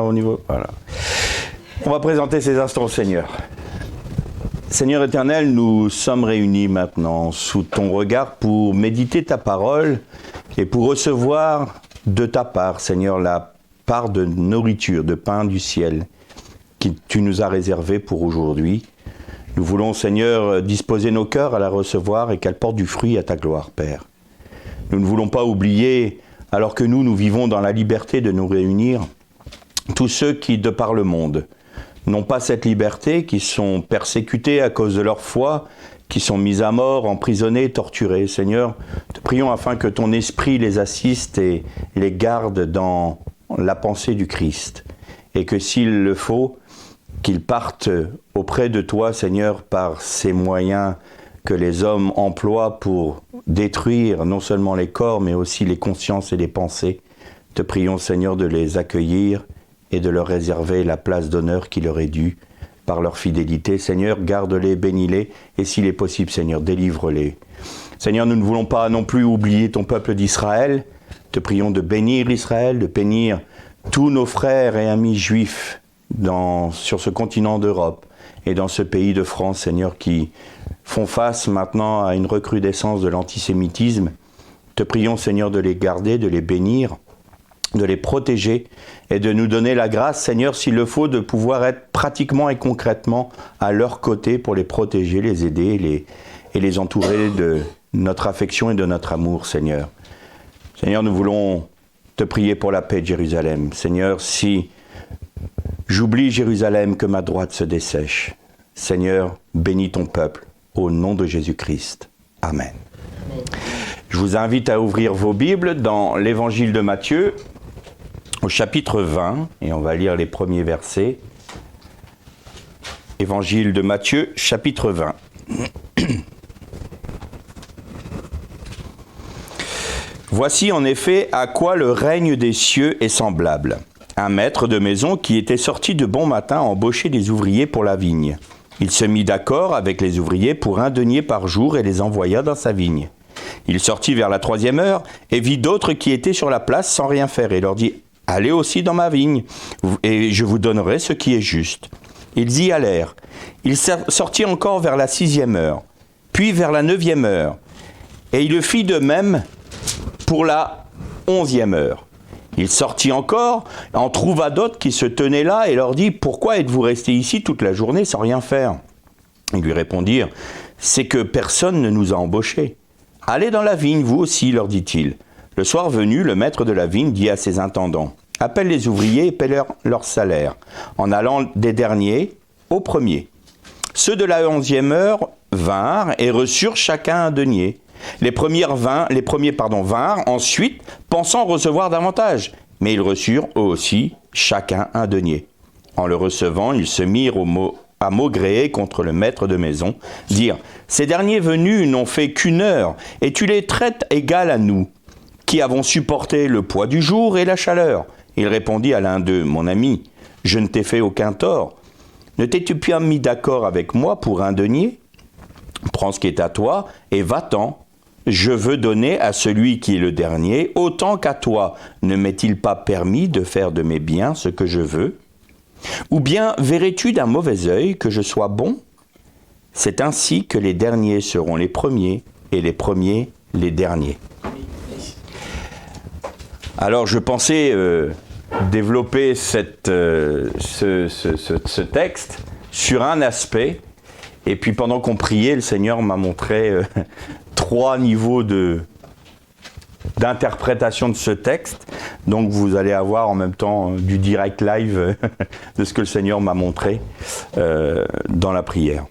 au niveau. Voilà. On va présenter ces instants au Seigneur. Seigneur éternel, nous sommes réunis maintenant sous ton regard pour méditer ta parole et pour recevoir de ta part, Seigneur, la part de nourriture, de pain du ciel que tu nous as réservé pour aujourd'hui. Nous voulons, Seigneur, disposer nos cœurs à la recevoir et qu'elle porte du fruit à ta gloire, Père. Nous ne voulons pas oublier, alors que nous vivons dans la liberté de nous réunir, tous ceux qui, de par le monde, n'ont pas cette liberté, qui sont persécutés à cause de leur foi, qui sont mis à mort, emprisonnés, torturés. Seigneur, te prions afin que ton esprit les assiste et les garde dans la pensée du Christ. Et que s'il le faut, qu'ils partent auprès de toi, Seigneur, par ces moyens que les hommes emploient pour détruire non seulement les corps, mais aussi les consciences et les pensées. Te prions, Seigneur, de les accueillir et de leur réserver la place d'honneur qui leur est due par leur fidélité. Seigneur, garde-les, bénis-les, et s'il est possible, Seigneur, délivre-les. Seigneur, nous ne voulons pas non plus oublier ton peuple d'Israël. Te prions de bénir Israël, de bénir tous nos frères et amis juifs sur ce continent d'Europe et dans ce pays de France, Seigneur, qui font face maintenant à une recrudescence de l'antisémitisme. Te prions, Seigneur, de les garder, de les bénir, de les protéger et de nous donner la grâce, Seigneur, s'il le faut, de pouvoir être pratiquement et concrètement à leur côté pour les protéger, les aider et les entourer de notre affection et de notre amour, Seigneur. Seigneur, nous voulons te prier pour la paix de Jérusalem. Seigneur, si j'oublie Jérusalem, que ma droite se dessèche. Seigneur, bénis ton peuple, au nom de Jésus-Christ. Amen. Je vous invite à ouvrir vos Bibles dans l'évangile de Matthieu, au chapitre 20, et on va lire les premiers versets. Évangile de Matthieu, chapitre 20. Voici en effet à quoi le règne des cieux est semblable. Un maître de maison qui était sorti de bon matin embaucher des ouvriers pour la vigne. Il se mit d'accord avec les ouvriers pour 1 denier par jour et les envoya dans sa vigne. Il sortit vers la 3e heure et vit d'autres qui étaient sur la place sans rien faire et leur dit « Allez aussi dans ma vigne et je vous donnerai ce qui est juste. » Ils y allèrent. Il sortit encore vers la 6e heure, puis vers la 9e heure. Et il le fit de même pour la 11e heure. Il sortit encore, en trouva d'autres qui se tenaient là et leur dit « Pourquoi êtes-vous restés ici toute la journée sans rien faire ?» Ils lui répondirent « C'est que personne ne nous a embauchés. » « Allez dans la vigne, vous aussi, leur dit-il. Le soir venu, le maître de la vigne dit à ses intendants, « Appelle les ouvriers et paie leur salaire, en allant des derniers aux premiers. » Ceux de la 11e heure vinrent et reçurent chacun 1 denier. Les premiers vinrent ensuite, pensant recevoir davantage, mais ils reçurent eux aussi chacun 1 denier. En le recevant, ils se mirent à maugréer contre le maître de maison, dire « Ces derniers venus n'ont fait qu'1 heure, et tu les traites égales à nous, qui avons supporté le poids du jour et la chaleur. » Il répondit à l'un d'eux « Mon ami, je ne t'ai fait aucun tort. Ne t'es-tu pas mis d'accord avec moi pour 1 denier ? Prends ce qui est à toi, et va-t'en. Je veux donner à celui qui est le dernier, autant qu'à toi. Ne m'est-il pas permis de faire de mes biens ce que je veux ? Ou bien verrais-tu d'un mauvais œil que je sois bon ? C'est ainsi que les derniers seront les premiers et les premiers les derniers. » Alors je pensais développer ce texte sur un aspect, et puis pendant qu'on priait, le Seigneur m'a montré 3 niveaux d'interprétation de ce texte. Donc vous allez avoir en même temps du direct live de ce que le Seigneur m'a montré dans la prière.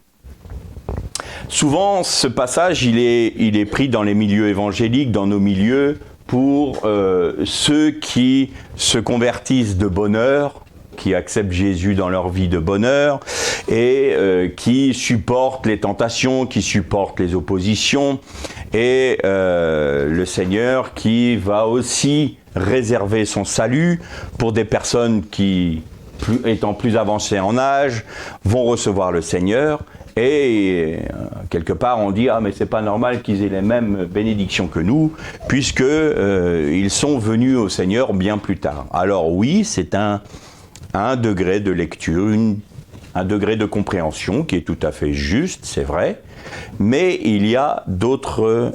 Souvent, ce passage, il est pris dans les milieux évangéliques, dans nos milieux, pour ceux qui se convertissent de bonne heure, qui acceptent Jésus dans leur vie de bonne heure, et qui supportent les tentations, qui supportent les oppositions, et le Seigneur qui va aussi réserver son salut pour des personnes qui, étant plus avancées en âge, vont recevoir le Seigneur. Et quelque part on dit « Ah mais c'est pas normal qu'ils aient les mêmes bénédictions que nous, puisque ils sont venus au Seigneur bien plus tard. » Alors oui, c'est un à un degré de lecture, un degré de compréhension qui est tout à fait juste, c'est vrai, mais il y a d'autres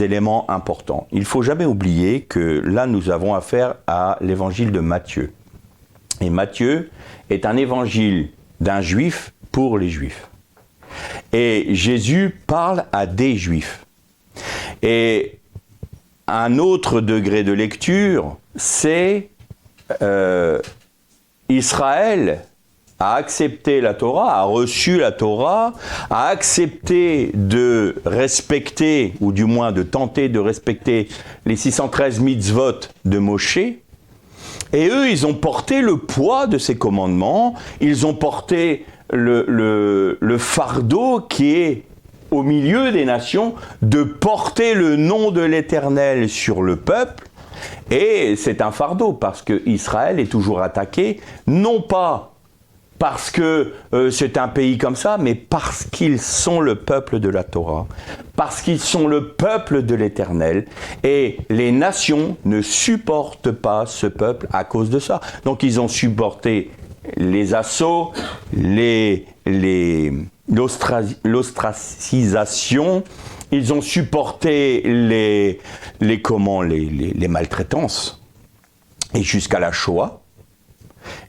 éléments importants. Il ne faut jamais oublier que là, nous avons affaire à l'évangile de Matthieu. Et Matthieu est un évangile d'un juif pour les juifs. Et Jésus parle à des juifs. Et un autre degré de lecture, c'est Israël a accepté la Torah, a reçu la Torah, a accepté de respecter, ou du moins de tenter de respecter les 613 mitzvot de Moshe. Et eux, ils ont porté le poids de ces commandements, ils ont porté le fardeau qui est au milieu des nations, de porter le nom de l'Éternel sur le peuple. Et c'est un fardeau, parce que Israël est toujours attaqué, non pas parce que c'est un pays comme ça, mais parce qu'ils sont le peuple de la Torah, parce qu'ils sont le peuple de l'Éternel, et les nations ne supportent pas ce peuple à cause de ça. Donc ils ont supporté les assauts, l'ostracisation, ils ont supporté les maltraitances, et jusqu'à la Shoah.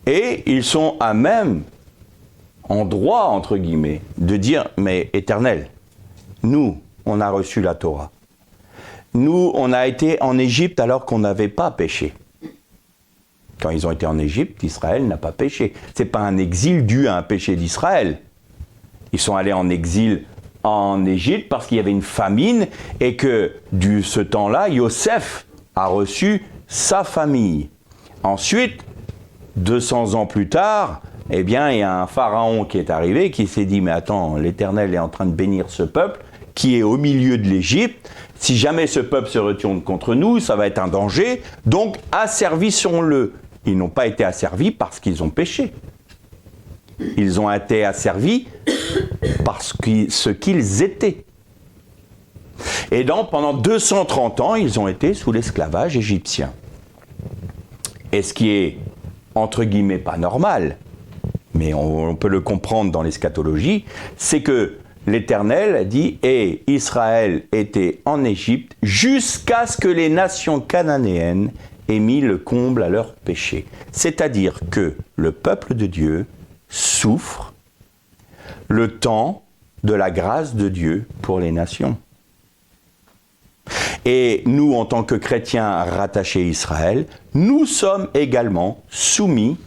Et ils sont à même, en droit, entre guillemets, de dire, mais Éternel, nous, on a reçu la Torah. Nous, on a été en Égypte alors qu'on n'avait pas péché. Quand ils ont été en Égypte, Israël n'a pas péché. Ce n'est pas un exil dû à un péché d'Israël. Ils sont allés en exil en Égypte parce qu'il y avait une famine et que, de ce temps-là, Yosef a reçu sa famille. Ensuite, 200 ans plus tard, eh bien, il y a un pharaon qui est arrivé, qui s'est dit, mais attends, l'Éternel est en train de bénir ce peuple qui est au milieu de l'Égypte. Si jamais ce peuple se retourne contre nous, ça va être un danger. Donc, asservissons-le. Ils n'ont pas été asservis parce qu'ils ont péché. Ils ont été asservis parce que ce qu'ils étaient. Et donc, pendant 230 ans, ils ont été sous l'esclavage égyptien. Et ce qui est entre guillemets pas normal, mais on peut le comprendre dans l'eschatologie, c'est que l'Éternel a dit « Et Israël était en Égypte jusqu'à ce que les nations cananéennes aient mis le comble à leur péché. » C'est-à-dire que le peuple de Dieu souffre le temps de la grâce de Dieu pour les nations. Et nous, en tant que chrétiens rattachés à Israël, nous sommes également soumis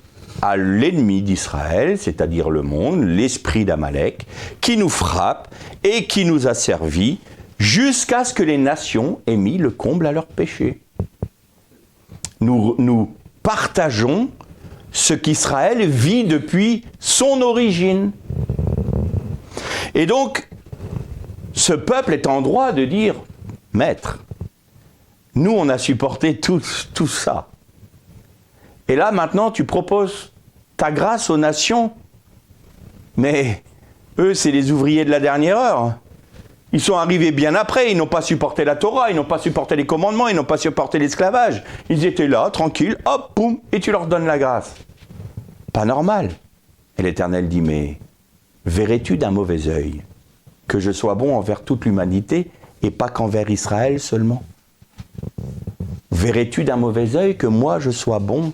à l'ennemi d'Israël, c'est-à-dire le monde, l'esprit d'Amalek, qui nous frappe et qui nous a servi jusqu'à ce que les nations aient mis le comble à leur péché. Nous partageons ce qu'Israël vit depuis son origine. Et donc, ce peuple est en droit de dire « Maître, nous, on a supporté tout ça. Et là, maintenant, tu proposes ta grâce aux nations. Mais eux, c'est les ouvriers de la dernière heure. Ils sont arrivés bien après. Ils n'ont pas supporté la Torah, ils n'ont pas supporté les commandements, ils n'ont pas supporté l'esclavage. Ils étaient là, tranquilles, hop, boum, et tu leur donnes la grâce. Pas normal. Et l'Éternel dit, mais verrais-tu d'un mauvais œil que je sois bon envers toute l'humanité et pas qu'envers Israël seulement? Verrais-tu d'un mauvais œil que moi je sois bon?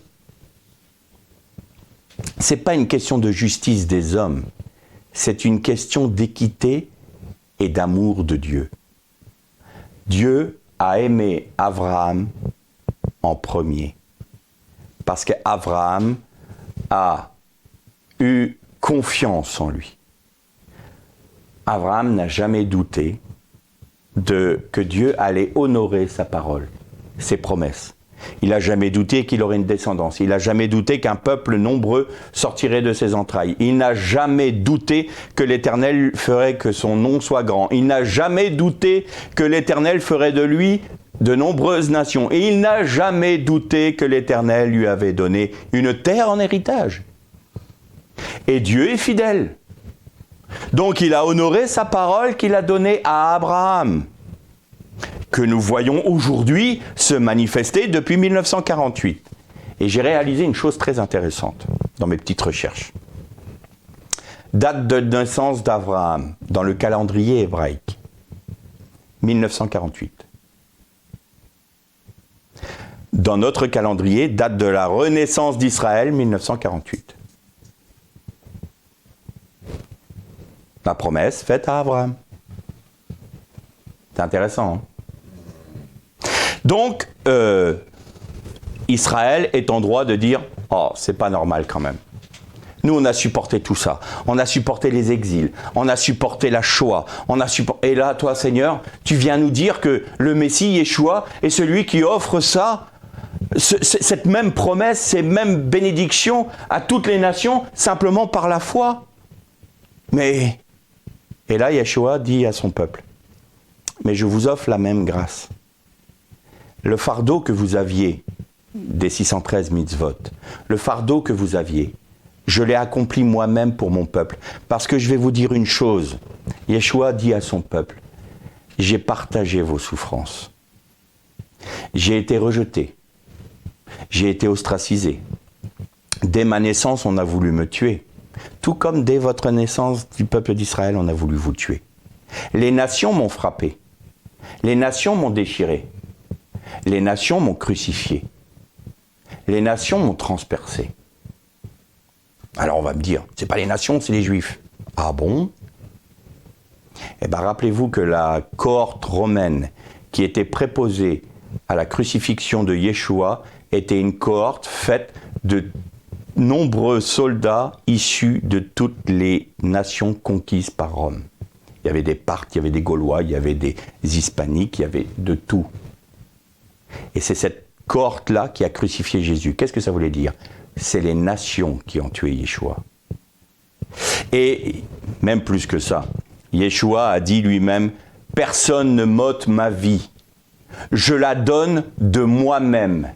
C'est pas une question de justice des hommes, c'est une question d'équité et d'amour de Dieu. Dieu a aimé Abraham en premier, parce qu'Abraham a eu confiance en lui. Abraham n'a jamais douté que Dieu allait honorer sa parole, ses promesses. Il n'a jamais douté qu'il aurait une descendance. Il n'a jamais douté qu'un peuple nombreux sortirait de ses entrailles. Il n'a jamais douté que l'Éternel ferait que son nom soit grand. Il n'a jamais douté que l'Éternel ferait de lui de nombreuses nations. Et il n'a jamais douté que l'Éternel lui avait donné une terre en héritage. Et Dieu est fidèle. Donc il a honoré sa parole qu'il a donnée à Abraham, que nous voyons aujourd'hui se manifester depuis 1948. Et j'ai réalisé une chose très intéressante. dans mes petites recherches. Date de naissance d'Abraham, dans le calendrier hébraïque, 1948. Dans notre calendrier, date de la renaissance d'Israël, 1948. La promesse faite à Abraham. C'est intéressant, hein? Donc, Israël est en droit de dire « Oh, c'est pas normal quand même. Nous, on a supporté tout ça. On a supporté les exils. On a supporté la Shoah. Et là, toi, Seigneur, tu viens nous dire que le Messie, Yeshua, est celui qui offre ça, cette même promesse, ces mêmes bénédictions à toutes les nations, simplement par la foi. » Mais, et là, Yeshua dit à son peuple, « Mais je vous offre la même grâce. Le fardeau que vous aviez des 613 mitzvot, le fardeau que vous aviez, je l'ai accompli moi-même pour mon peuple. Parce que je vais vous dire une chose. Yeshua dit à son peuple, j'ai partagé vos souffrances. J'ai été rejeté. J'ai été ostracisé. Dès ma naissance, on a voulu me tuer. Tout comme dès votre naissance du peuple d'Israël, on a voulu vous tuer. Les nations m'ont frappé. Les nations m'ont déchiré. Les nations m'ont crucifié. Les nations m'ont transpercé. Alors on va me dire, c'est pas les nations, c'est les Juifs. Ah bon? Eh bien rappelez-vous que la cohorte romaine qui était préposée à la crucifixion de Yeshua était une cohorte faite de nombreux soldats issus de toutes les nations conquises par Rome. Il y avait des Parthes, il y avait des Gaulois, il y avait des Hispaniques, il y avait de tout. Et c'est cette cohorte-là qui a crucifié Jésus. Qu'est-ce que ça voulait dire? C'est les nations qui ont tué Yeshua. Et même plus que ça, Yeshua a dit lui-même, « Personne ne m'ôte ma vie. Je la donne de moi-même,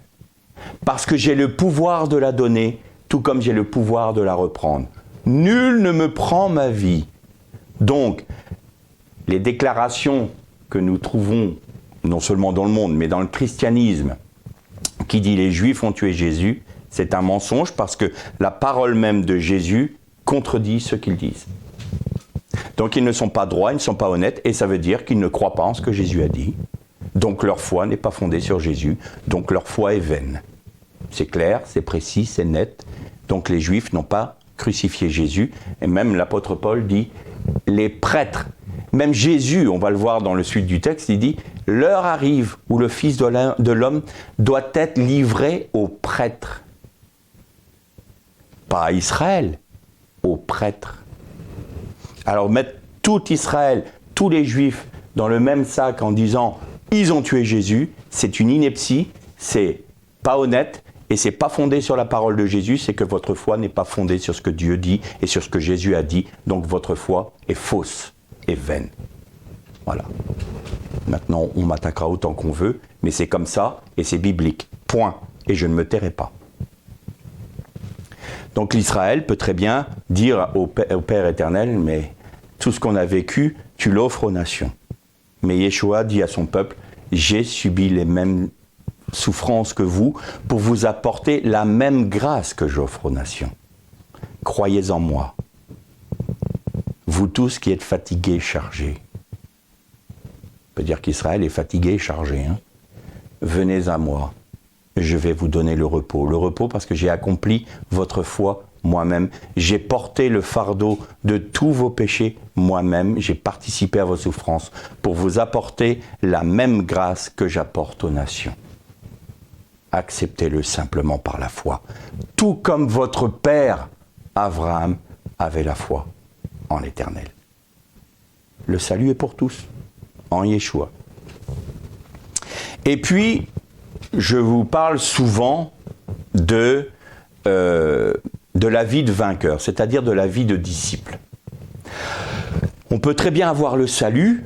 parce que j'ai le pouvoir de la donner, tout comme j'ai le pouvoir de la reprendre. Nul ne me prend ma vie. » Donc, les déclarations que nous trouvons, non seulement dans le monde, mais dans le christianisme, qui dit « les Juifs ont tué Jésus », c'est un mensonge parce que la parole même de Jésus contredit ce qu'ils disent. Donc ils ne sont pas droits, ils ne sont pas honnêtes, et ça veut dire qu'ils ne croient pas en ce que Jésus a dit. Donc leur foi n'est pas fondée sur Jésus, donc leur foi est vaine. C'est clair, c'est précis, c'est net. Donc les Juifs n'ont pas crucifié Jésus, et même l'apôtre Paul dit, les prêtres, même Jésus, on va le voir dans le suite du texte, il dit, l'heure arrive où le Fils de l'homme doit être livré aux prêtres. Pas à Israël, aux prêtres. Alors mettre tout Israël, tous les Juifs dans le même sac en disant « ils ont tué Jésus », c'est une ineptie, c'est pas honnête et c'est pas fondé sur la parole de Jésus, c'est que votre foi n'est pas fondée sur ce que Dieu dit et sur ce que Jésus a dit, donc votre foi est fausse et vaine. Voilà. Maintenant, on m'attaquera autant qu'on veut, mais c'est comme ça et c'est biblique. Point. Et je ne me tairai pas. Donc l'Israël peut très bien dire au Père éternel, mais tout ce qu'on a vécu, tu l'offres aux nations. Mais Yeshua dit à son peuple, j'ai subi les mêmes souffrances que vous pour vous apporter la même grâce que j'offre aux nations. Croyez en moi. Vous tous qui êtes fatigués, chargés. On peut dire qu'Israël est fatigué et chargé. Hein. Venez à moi. Je vais vous donner le repos. Le repos parce que j'ai accompli votre foi moi-même. J'ai porté le fardeau de tous vos péchés moi-même. J'ai participé à vos souffrances pour vous apporter la même grâce que j'apporte aux nations. Acceptez-le simplement par la foi. Tout comme votre père Abraham avait la foi en l'Éternel. Le salut est pour tous, en Yeshua. Et puis, je vous parle souvent de la vie de vainqueur, c'est-à-dire de la vie de disciple. On peut très bien avoir le salut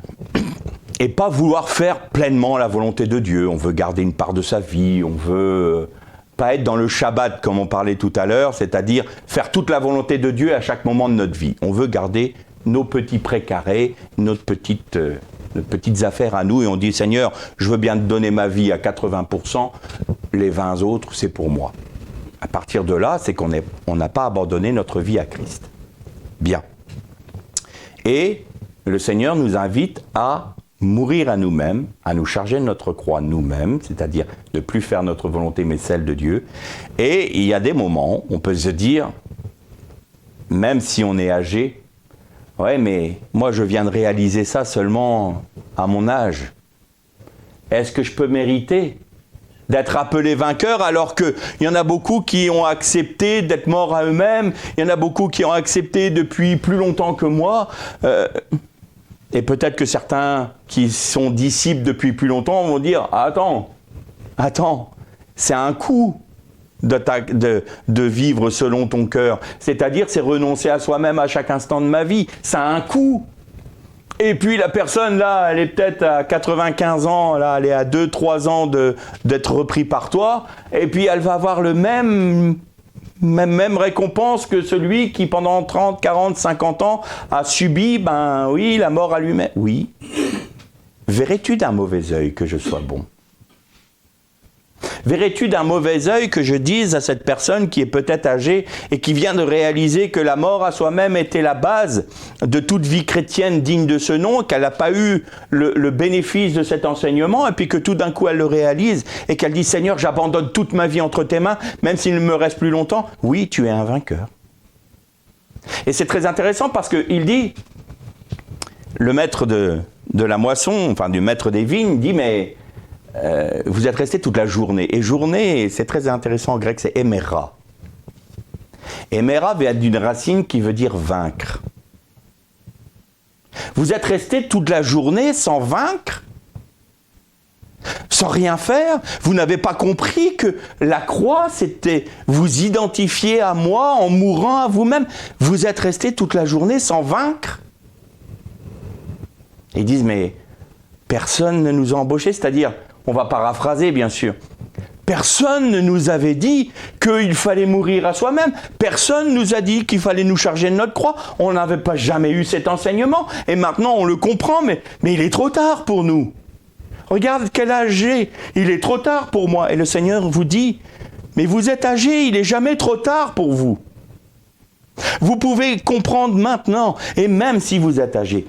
et pas vouloir faire pleinement la volonté de Dieu. On veut garder une part de sa vie, on veut pas être dans le Shabbat comme on parlait tout à l'heure, c'est-à-dire faire toute la volonté de Dieu à chaque moment de notre vie. On veut garder nos petits précarés, nos petites affaires à nous et on dit « Seigneur, je veux bien te donner ma vie à 80%, les 20 autres, c'est pour moi. » À partir de là, c'est qu'on n'a pas abandonné notre vie à Christ. Bien. Et le Seigneur nous invite à mourir à nous-mêmes, à nous charger de notre croix nous-mêmes, c'est-à-dire de ne plus faire notre volonté mais celle de Dieu. Et il y a des moments où on peut se dire, même si on est âgé, ouais, mais moi je viens de réaliser ça seulement à mon âge. Est-ce que je peux mériter d'être appelé vainqueur alors qu'il y en a beaucoup qui ont accepté d'être morts à eux-mêmes, il y en a beaucoup qui ont accepté depuis plus longtemps que moi, et peut-être que certains qui sont disciples depuis plus longtemps vont dire « Attends, c'est un coup de vivre selon ton cœur. C'est-à-dire, c'est renoncer à soi-même à chaque instant de ma vie. Ça a un coût. » Et puis la personne, là, elle est peut-être à 95 ans, là, elle est à 2-3 ans d'être repris par toi, et puis elle va avoir le même récompense que celui qui, pendant 30, 40, 50 ans, a subi, la mort à lui-même. Oui. Verrais-tu d'un mauvais œil que je sois bon ? Verrais-tu d'un mauvais œil que je dise à cette personne qui est peut-être âgée et qui vient de réaliser que la mort à soi-même était la base de toute vie chrétienne digne de ce nom, qu'elle n'a pas eu le bénéfice de cet enseignement, et puis que tout d'un coup elle le réalise et qu'elle dit « Seigneur, j'abandonne toute ma vie entre tes mains, même s'il ne me reste plus longtemps. » Oui, tu es un vainqueur. Et c'est très intéressant parce qu'il dit, le maître de la moisson, enfin du maître des vignes, dit « Mais vous êtes resté toute la journée. » Et journée, c'est très intéressant en grec, c'est émera. Émera vient d'une racine qui veut dire vaincre. Vous êtes resté toute la journée sans vaincre, sans rien faire. Vous n'avez pas compris que la croix, c'était vous identifier à moi en mourant à vous-même. Vous êtes resté toute la journée sans vaincre. Ils disent, mais personne ne nous a embauchés, c'est-à-dire, on va paraphraser bien sûr, personne ne nous avait dit qu'il fallait mourir à soi-même, personne nous a dit qu'il fallait nous charger de notre croix, on n'avait pas jamais eu cet enseignement, et maintenant on le comprend, mais il est trop tard pour nous. Regarde quel âge j'ai, il est trop tard pour moi, et le Seigneur vous dit, mais vous êtes âgés, il n'est jamais trop tard pour vous. Vous pouvez comprendre maintenant, et même si vous êtes âgés,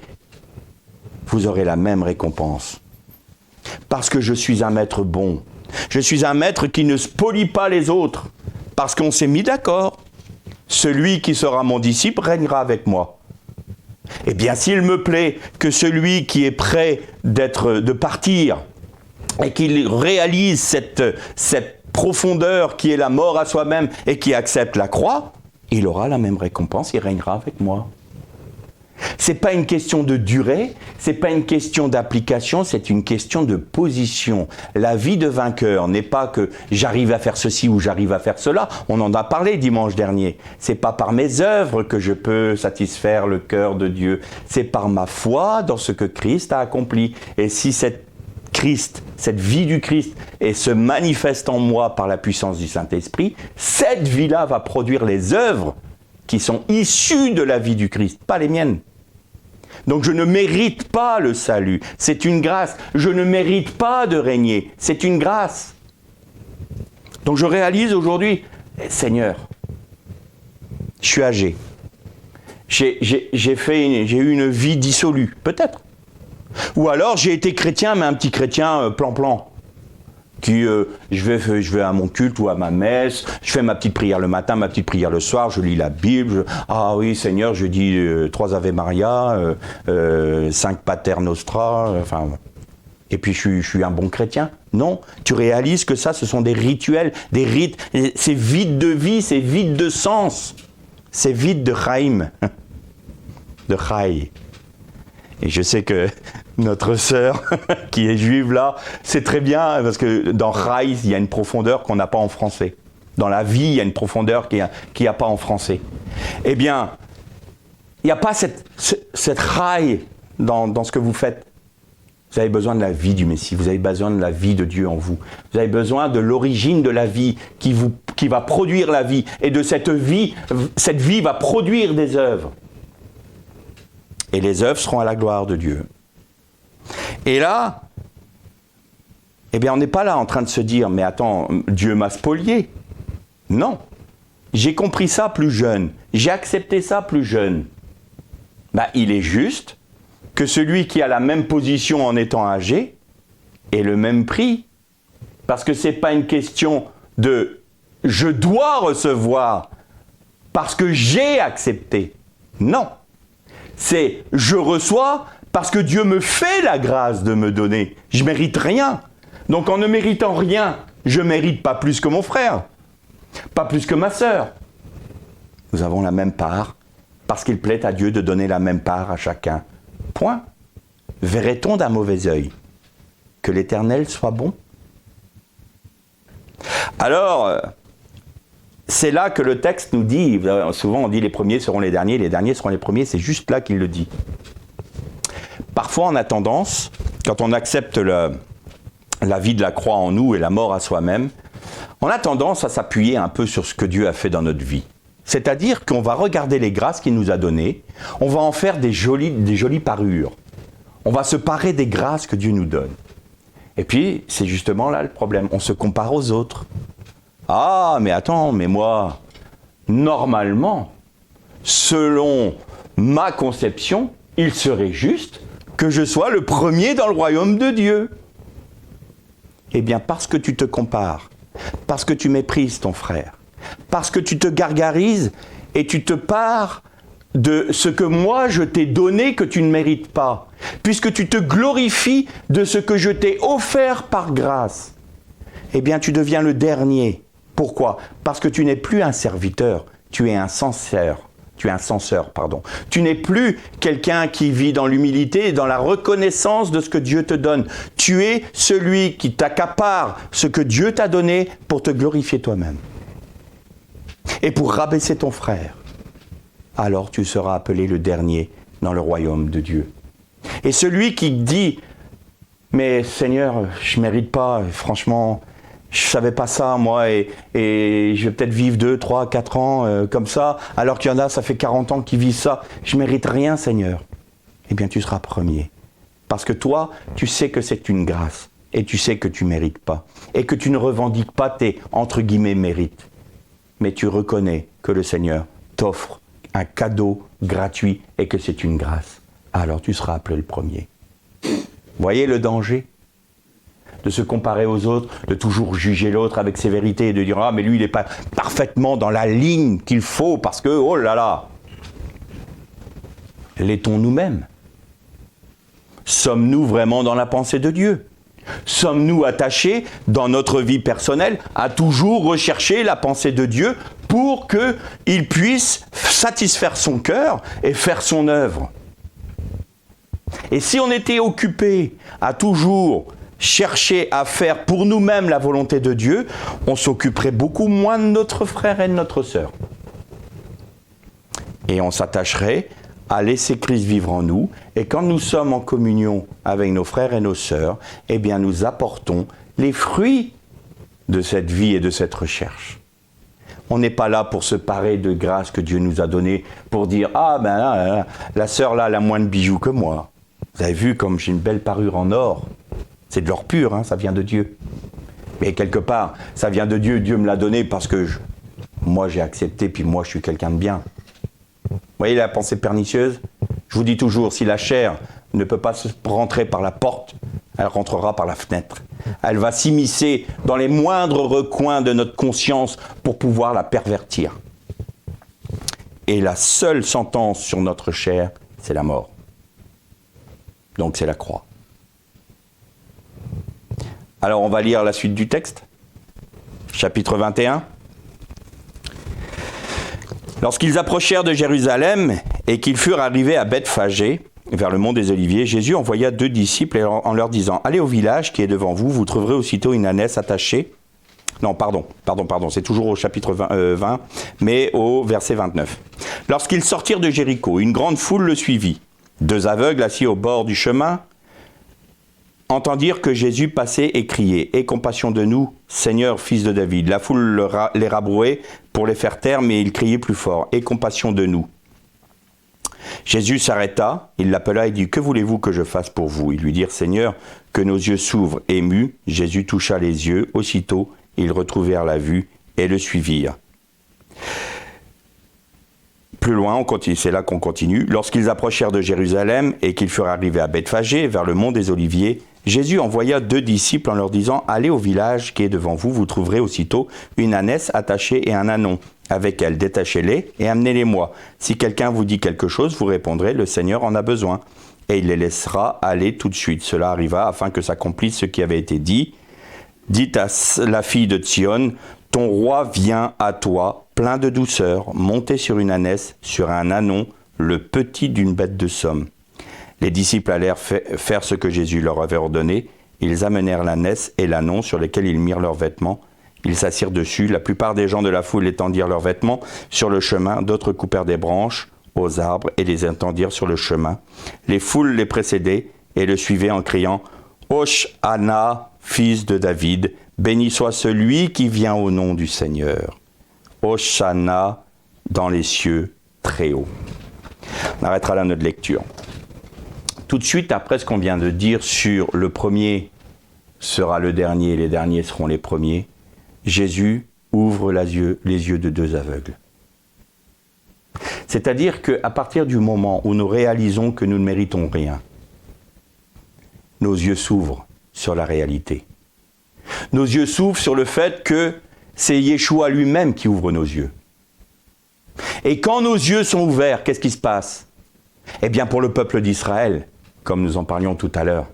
vous aurez la même récompense. Parce que je suis un maître bon. Je suis un maître qui ne spolie pas les autres. Parce qu'on s'est mis d'accord. Celui qui sera mon disciple régnera avec moi. Eh bien, s'il me plaît que celui qui est prêt de partir et qu'il réalise cette profondeur qui est la mort à soi-même et qui accepte la croix, il aura la même récompense, il régnera avec moi. C'est pas une question de durée, c'est pas une question d'application, c'est une question de position. La vie de vainqueur n'est pas que j'arrive à faire ceci ou j'arrive à faire cela. On en a parlé dimanche dernier. C'est pas par mes œuvres que je peux satisfaire le cœur de Dieu. C'est par ma foi dans ce que Christ a accompli. Et si cette vie du Christ se manifeste en moi par la puissance du Saint-Esprit, cette vie-là va produire les œuvres qui sont issues de la vie du Christ, pas les miennes. Donc je ne mérite pas le salut, c'est une grâce. Je ne mérite pas de régner, c'est une grâce. Donc je réalise aujourd'hui, Seigneur, je suis âgé. J'ai eu une vie dissolue, peut-être. Ou alors j'ai été chrétien, mais un petit chrétien plan-plan. Qui je vais à mon culte ou à ma messe, je fais ma petite prière le matin, ma petite prière le soir, je lis la Bible, ah oui Seigneur, je dis 3 Ave Maria, 5 Pater Nostra, et puis je suis un bon chrétien. Non, tu réalises que ça, ce sont des rituels, des rites, c'est vide de vie, c'est vide de sens, c'est vide de chaim, de chai. Et je sais que notre sœur, qui est juive là, c'est très bien, parce que dans Chai, il y a une profondeur qu'on n'a pas en français. Dans la vie, il y a une profondeur qu'il n'y a pas en français. Eh bien, il n'y a pas cette Chai dans ce que vous faites. Vous avez besoin de la vie du Messie, vous avez besoin de la vie de Dieu en vous. Vous avez besoin de l'origine de la vie qui va produire la vie. Et de cette vie va produire des œuvres. Et les œuvres seront à la gloire de Dieu. Et là, eh bien, on n'est pas là en train de se dire, mais attends, Dieu m'a spolié. Non. J'ai compris ça plus jeune. J'ai accepté ça plus jeune. Il est juste que celui qui a la même position en étant âgé ait le même prix. Parce que ce n'est pas une question de « je dois recevoir » parce que j'ai accepté. Non. C'est « je reçois » parce que Dieu me fait la grâce de me donner. Je ne mérite rien. Donc en ne méritant rien, je ne mérite pas plus que mon frère, pas plus que ma sœur. Nous avons la même part, parce qu'il plaît à Dieu de donner la même part à chacun. Point. Verrait-on d'un mauvais œil que l'Éternel soit bon? Alors, c'est là que le texte nous dit, souvent on dit les premiers seront les derniers seront les premiers, c'est juste là qu'il le dit. Parfois on a tendance, quand on accepte la vie de la croix en nous et la mort à soi-même, on a tendance à s'appuyer un peu sur ce que Dieu a fait dans notre vie. C'est-à-dire qu'on va regarder les grâces qu'il nous a données, on va en faire des jolies parures. On va se parer des grâces que Dieu nous donne. Et puis, c'est justement là le problème, on se compare aux autres. Ah, mais attends, mais moi, normalement, selon ma conception, il serait juste que je sois le premier dans le royaume de Dieu. Eh bien, parce que tu te compares, parce que tu méprises ton frère, parce que tu te gargarises et tu te pares de ce que moi je t'ai donné que tu ne mérites pas, puisque tu te glorifies de ce que je t'ai offert par grâce, eh bien tu deviens le dernier. Pourquoi? Parce que tu n'es plus un serviteur, tu es un censeur. Tu n'es plus quelqu'un qui vit dans l'humilité et dans la reconnaissance de ce que Dieu te donne. Tu es celui qui t'accapare ce que Dieu t'a donné pour te glorifier toi-même. Et pour rabaisser ton frère. Alors tu seras appelé le dernier dans le royaume de Dieu. Et celui qui dit « Mais Seigneur, je ne mérite pas, franchement, je ne savais pas ça moi et je vais peut-être vivre 2, 3, 4 ans comme ça, alors qu'il y en a, ça fait 40 ans qu'ils vivent ça, je ne mérite rien Seigneur. » Eh bien tu seras premier. Parce que toi, tu sais que c'est une grâce et tu sais que tu ne mérites pas et que tu ne revendiques pas tes, entre guillemets, mérites. Mais tu reconnais que le Seigneur t'offre un cadeau gratuit et que c'est une grâce. Alors tu seras appelé le premier. Voyez le danger de se comparer aux autres, de toujours juger l'autre avec ses vérités et de dire « Ah, mais lui, il n'est pas parfaitement dans la ligne qu'il faut parce que, oh là là !» L'est-on nous-mêmes? Sommes-nous vraiment dans la pensée de Dieu? Sommes-nous attachés, dans notre vie personnelle, à toujours rechercher la pensée de Dieu pour qu'il puisse satisfaire son cœur et faire son œuvre? Et si on était occupé à toujours chercher à faire pour nous-mêmes la volonté de Dieu, on s'occuperait beaucoup moins de notre frère et de notre sœur. Et on s'attacherait à laisser Christ vivre en nous. Et quand nous sommes en communion avec nos frères et nos sœurs, eh bien nous apportons les fruits de cette vie et de cette recherche. On n'est pas là pour se parer de grâce que Dieu nous a donnée, pour dire « Ah ben là, la sœur là, elle a moins de bijoux que moi. Vous avez vu comme j'ai une belle parure en or. C'est de l'or pur, hein, ça vient de Dieu. Mais quelque part, ça vient de Dieu, Dieu me l'a donné parce que moi j'ai accepté, puis moi je suis quelqu'un de bien. » Vous voyez la pensée pernicieuse? Je vous dis toujours, si la chair ne peut pas se rentrer par la porte, elle rentrera par la fenêtre. Elle va s'immiscer dans les moindres recoins de notre conscience pour pouvoir la pervertir. Et la seule sentence sur notre chair, c'est la mort. Donc c'est la croix. Alors on va lire la suite du texte. Chapitre 21. Lorsqu'ils approchèrent de Jérusalem et qu'ils furent arrivés à Bethphagée, vers le mont des Oliviers, Jésus envoya 2 disciples en leur disant « Allez au village qui est devant vous, vous trouverez aussitôt une ânesse attachée. » Non, pardon, c'est toujours au chapitre 20, mais au verset 29. Lorsqu'ils sortirent de Jéricho, une grande foule le suivit. 2 aveugles assis au bord du chemin entendirent que Jésus passait et criait « Aie compassion de nous, Seigneur, fils de David !» La foule les rabrouait pour les faire taire, mais ils criaient plus fort « Aie compassion de nous !» Jésus s'arrêta, il l'appela et dit « Que voulez-vous que je fasse pour vous ?» Ils lui dirent « Seigneur, que nos yeux s'ouvrent. » Ému, Jésus toucha les yeux. Aussitôt, ils retrouvèrent la vue et le suivirent. Plus loin, c'est là qu'on continue. Lorsqu'ils approchèrent de Jérusalem et qu'ils furent arrivés à Bethphagée, vers le mont des Oliviers, Jésus envoya 2 disciples en leur disant « Allez au village qui est devant vous, vous trouverez aussitôt une ânesse attachée et un ânon. Avec elle, détachez-les et amenez-les-moi. Si quelqu'un vous dit quelque chose, vous répondrez « Le Seigneur en a besoin. » Et il les laissera aller tout de suite. Cela arriva afin que s'accomplisse ce qui avait été dit. « Dites à la fille de Sion, ton roi vient à toi, plein de douceur, monté sur une ânesse, sur un ânon, le petit d'une bête de somme. » Les disciples allèrent faire ce que Jésus leur avait ordonné. Ils amenèrent l'ânesse et l'ânon sur lesquels ils mirent leurs vêtements. Ils s'assirent dessus. La plupart des gens de la foule étendirent leurs vêtements sur le chemin. D'autres coupèrent des branches aux arbres et les étendirent sur le chemin. Les foules les précédaient et le suivaient en criant « Hosanna, fils de David, béni soit celui qui vient au nom du Seigneur. Hosanna dans les cieux très haut. » On arrêtera là notre lecture. Tout de suite, après ce qu'on vient de dire sur le premier sera le dernier et les derniers seront les premiers, Jésus ouvre les yeux de 2 aveugles. C'est-à-dire qu'à partir du moment où nous réalisons que nous ne méritons rien, nos yeux s'ouvrent sur la réalité. Nos yeux s'ouvrent sur le fait que c'est Yeshua lui-même qui ouvre nos yeux. Et quand nos yeux sont ouverts, qu'est-ce qui se passe? Eh bien, pour le peuple d'Israël, comme nous en parlions tout à l'heure,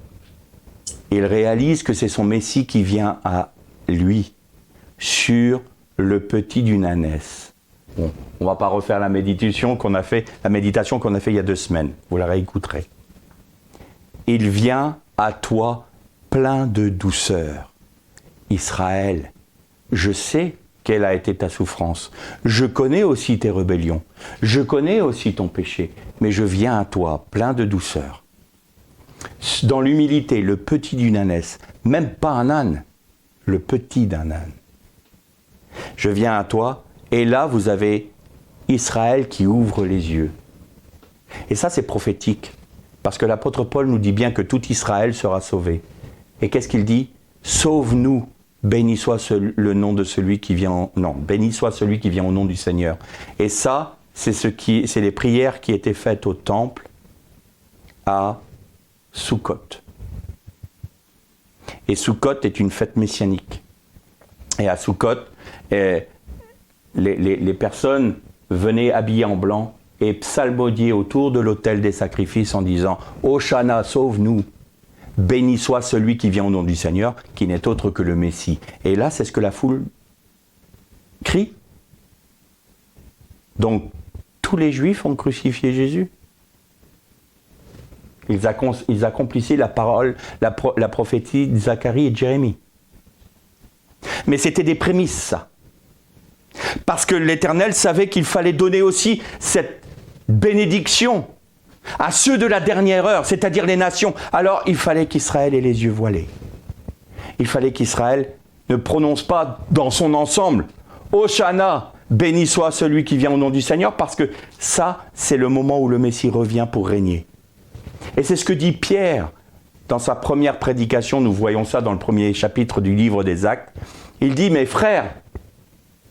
il réalise que c'est son Messie qui vient à lui sur le petit d'une ânesse. Bon, on ne va pas refaire la méditation qu'on a fait il y a 2 semaines. Vous la réécouterez. Il vient à toi plein de douceur. Israël, je sais quelle a été ta souffrance. Je connais aussi tes rébellions. Je connais aussi ton péché. Mais je viens à toi plein de douceur. Dans l'humilité, le petit d'une ânesse, même pas un âne, le petit d'un âne. Je viens à toi, et là vous avez Israël qui ouvre les yeux. Et ça c'est prophétique, parce que l'apôtre Paul nous dit bien que tout Israël sera sauvé. Et qu'est-ce qu'il dit? Sauve-nous, béni soit le nom de celui qui vient, béni soit celui qui vient au nom du Seigneur. Et ça, c'est les prières qui étaient faites au temple à Sukkot. Et Sukkot est une fête messianique. Et à Sukkot, les personnes venaient habillées en blanc et psalmodier autour de l'autel des sacrifices en disant « Hosanna, sauve-nous, béni soit celui qui vient au nom du Seigneur, qui n'est autre que le Messie. » Et là, c'est ce que la foule crie. Donc, tous les Juifs ont crucifié Jésus. Ils accomplissaient la parole, la prophétie de Zacharie et de Jérémie. Mais c'était des prémices, ça. Parce que l'Éternel savait qu'il fallait donner aussi cette bénédiction à ceux de la dernière heure, c'est-à-dire les nations. Alors, il fallait qu'Israël ait les yeux voilés. Il fallait qu'Israël ne prononce pas dans son ensemble « Hosanna, béni soit celui qui vient au nom du Seigneur », parce que ça, c'est le moment où le Messie revient pour régner. Et c'est ce que dit Pierre dans sa première prédication. Nous voyons ça dans le premier chapitre du livre des Actes. Il dit « Mais frères,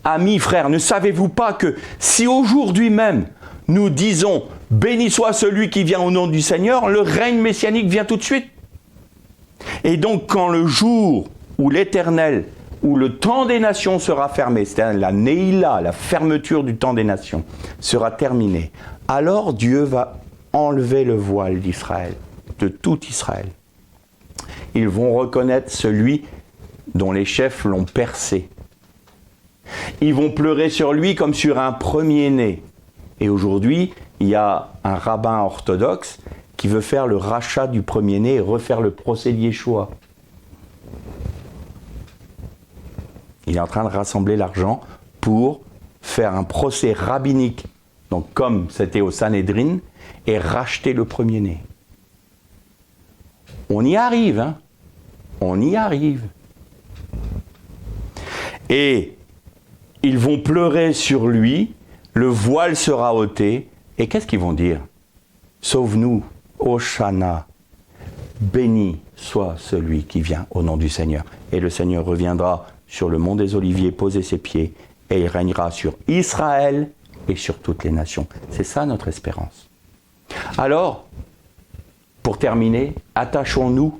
amis, frères, ne savez-vous pas que si aujourd'hui même nous disons « Béni soit celui qui vient au nom du Seigneur », le règne messianique vient tout de suite. Et donc quand le jour où l'Éternel, où le temps des nations sera fermé, c'est-à-dire la Neila, la fermeture du temps des nations, sera terminée, alors Dieu va enlever le voile d'Israël, de tout Israël. Ils vont reconnaître celui dont les chefs l'ont percé. Ils vont pleurer sur lui comme sur un premier-né. Et aujourd'hui, il y a un rabbin orthodoxe qui veut faire le rachat du premier-né et refaire le procès de Yeshua. Il est en train de rassembler l'argent pour faire un procès rabbinique, donc comme c'était au Sanhédrin, et racheter le premier-né. On y arrive, hein? On y arrive. Et ils vont pleurer sur lui, le voile sera ôté, et qu'est-ce qu'ils vont dire? Sauve-nous, Hosanna, béni soit celui qui vient au nom du Seigneur. Et le Seigneur reviendra sur le mont des Oliviers poser ses pieds, et il régnera sur Israël et sur toutes les nations. C'est ça notre espérance. Alors, pour terminer, attachons-nous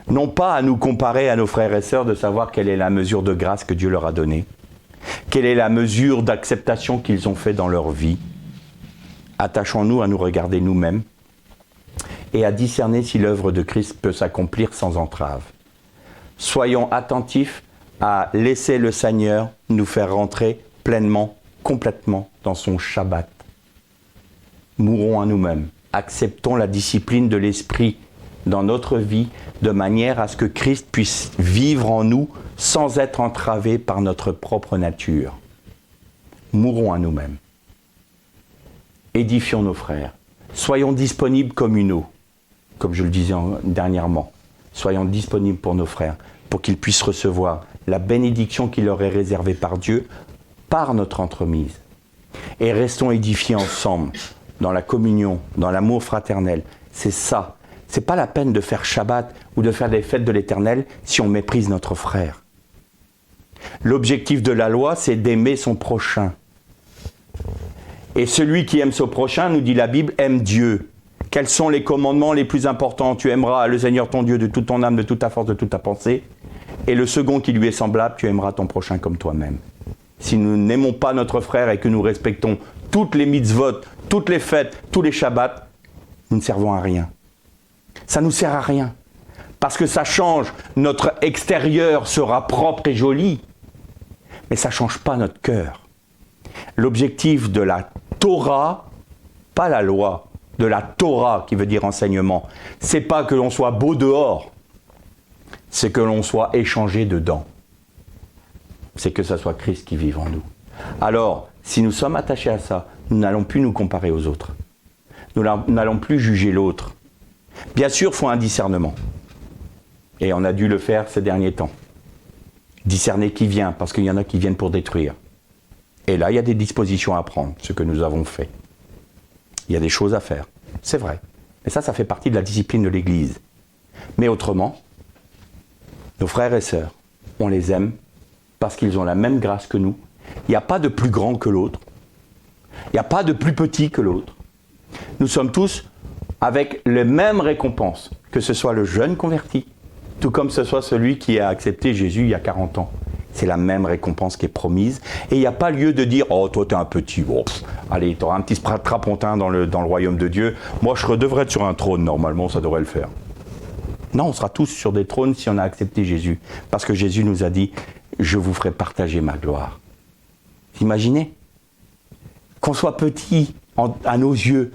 non pas à nous comparer à nos frères et sœurs de savoir quelle est la mesure de grâce que Dieu leur a donnée, quelle est la mesure d'acceptation qu'ils ont fait dans leur vie. Attachons-nous à nous regarder nous-mêmes et à discerner si l'œuvre de Christ peut s'accomplir sans entrave. Soyons attentifs à laisser le Seigneur nous faire rentrer pleinement, complètement dans son Shabbat. Mourons à nous-mêmes. Acceptons la discipline de l'Esprit dans notre vie de manière à ce que Christ puisse vivre en nous sans être entravé par notre propre nature. Mourons à nous-mêmes. Édifions nos frères. Soyons disponibles communaux, comme je le disais dernièrement. Soyons disponibles pour nos frères, pour qu'ils puissent recevoir la bénédiction qui leur est réservée par Dieu, par notre entremise. Et restons édifiés ensemble, dans la communion, dans l'amour fraternel. C'est ça. C'est pas la peine de faire Shabbat ou de faire des fêtes de l'Éternel si on méprise notre frère. L'objectif de la loi, c'est d'aimer son prochain. Et celui qui aime son prochain, nous dit la Bible, aime Dieu. Quels sont les commandements les plus importants? Tu aimeras le Seigneur ton Dieu de toute ton âme, de toute ta force, de toute ta pensée. Et le second qui lui est semblable, tu aimeras ton prochain comme toi-même. Si nous n'aimons pas notre frère et que nous respectons toutes les mitzvot, toutes les fêtes, tous les shabbats, nous ne servons à rien. Ça ne nous sert à rien. Parce que ça change, notre extérieur sera propre et joli, mais ça ne change pas notre cœur. L'objectif de la Torah, pas la loi, de la Torah qui veut dire enseignement, c'est pas que l'on soit beau dehors, c'est que l'on soit échangé dedans. C'est que ce soit Christ qui vive en nous. Alors, si nous sommes attachés à ça, nous n'allons plus nous comparer aux autres. Nous n'allons plus juger l'autre. Bien sûr, il faut un discernement. Et on a dû le faire ces derniers temps. Discerner qui vient, parce qu'il y en a qui viennent pour détruire. Et là, il y a des dispositions à prendre, ce que nous avons fait. Il y a des choses à faire, c'est vrai. Mais ça fait partie de la discipline de l'Église. Mais autrement, nos frères et sœurs, on les aime parce qu'ils ont la même grâce que nous. Il n'y a pas de plus grand que l'autre. Il n'y a pas de plus petit que l'autre. Nous sommes tous avec les mêmes récompenses, que ce soit le jeune converti, tout comme ce soit celui qui a accepté Jésus il y a 40 ans. C'est la même récompense qui est promise. Et il n'y a pas lieu de dire « Oh, toi, t'es un petit. Oh, allez, t'auras un petit strapontin dans le royaume de Dieu. Moi, je devrais être sur un trône, normalement, ça devrait le faire. » Non, on sera tous sur des trônes si on a accepté Jésus. Parce que Jésus nous a dit « Je vous ferai partager ma gloire. » Imaginez qu'on soit petit à nos yeux,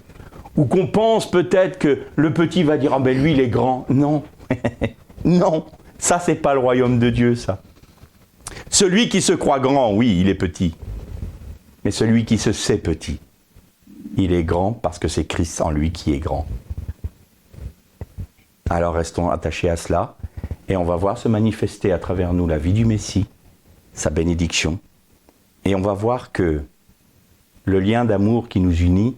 ou qu'on pense peut-être que le petit va dire « Ah ben lui, il est grand. » Non, non, ça, c'est pas le royaume de Dieu, ça. Celui qui se croit grand, oui, il est petit. Mais celui qui se sait petit, il est grand parce que c'est Christ en lui qui est grand. Alors restons attachés à cela et on va voir se manifester à travers nous la vie du Messie, sa bénédiction. Et on va voir que le lien d'amour qui nous unit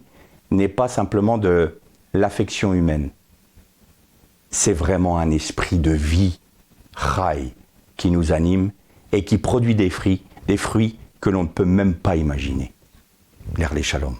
n'est pas simplement de l'affection humaine. C'est vraiment un esprit de vie, Chai, qui nous anime et qui produit des fruits que l'on ne peut même pas imaginer. L'Erlé Shalom.